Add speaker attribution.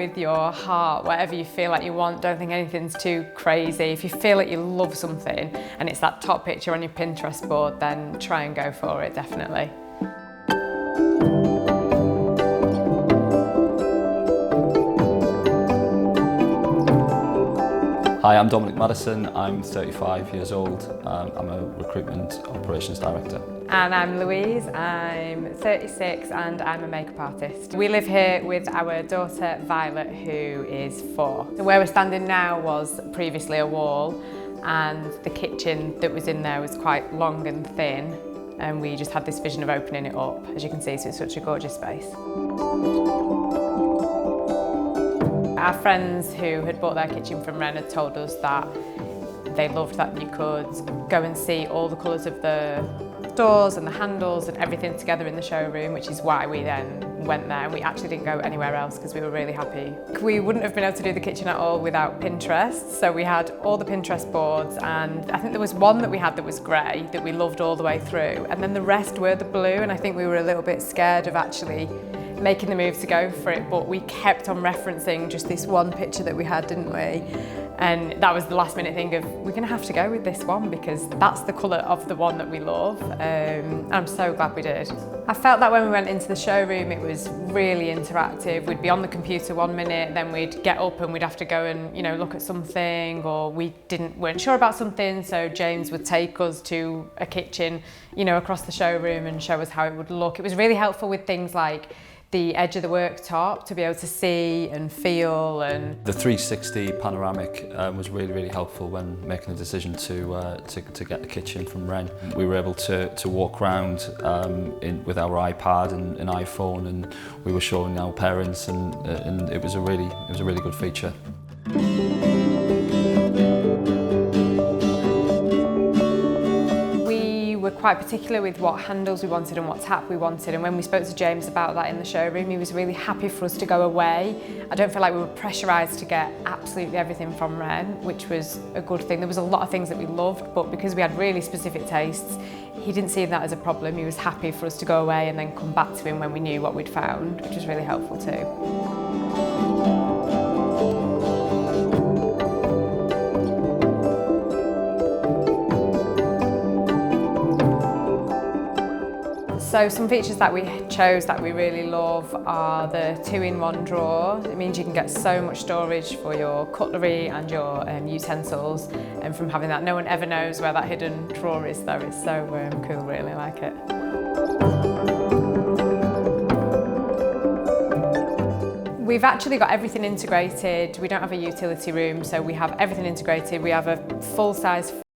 Speaker 1: with your heart, whatever you feel like you want. Don't think anything's too crazy. If you feel like you love something and it's that top picture on your Pinterest board, then try and go for it, definitely.
Speaker 2: Hi, I'm Dominic Maddison. I'm 35 years old. I'm a recruitment operations director.
Speaker 1: And I'm Louise. I'm 36 and I'm a makeup artist. We live here with our daughter Violet, who is 4. So where we're standing now was previously a wall, and the kitchen that was in there was quite long and thin, and we just had this vision of opening it up, as you can see, so it's such a gorgeous space. Our friends who had bought their kitchen from Wren had told us that they loved that you could go and see all the colours of the doors and the handles and everything together in the showroom, which is why we then went there, and we actually didn't go anywhere else because we were really happy. We wouldn't have been able to do the kitchen at all without Pinterest, so we had all the Pinterest boards, and I think there was one that we had that was grey that we loved all the way through, and then the rest were the blue, and I think we were a little bit scared of actually making the move to go for it, but we kept on referencing just this one picture that we had, didn't we? And that was the last minute thing of, we're gonna have to go with this one because that's the colour of the one that we love. And I'm so glad we did. I felt that when we went into the showroom, it was really interactive. We'd be on the computer one minute, then we'd get up and we'd have to go and, you know, look at something, or we weren't sure about something, so James would take us to a kitchen, you know, across the showroom and show us how it would look. It was really helpful with things like the edge of the worktop to be able to see and feel. And
Speaker 2: the 360 panoramic was really helpful when making the decision to get the kitchen from Wren. We were able to walk around with our iPad and iPhone, and we were showing our parents, and it was a really good feature.
Speaker 1: We were quite particular with what handles we wanted and what tap we wanted, and when we spoke to James about that in the showroom, he was really happy for us to go away. I don't feel like we were pressurised to get absolutely everything from Wren, which was a good thing. There was a lot of things that we loved, but because we had really specific tastes, he didn't see that as a problem. He was happy for us to go away and then come back to him when we knew what we'd found, which was really helpful too. So some features that we chose that we really love are the 2-in-1 drawer. It means you can get so much storage for your cutlery and your utensils, and from having that, no one ever knows where that hidden drawer is though. It's so cool, really like it. We've actually got everything integrated. We don't have a utility room, so we have everything integrated. We have a full-size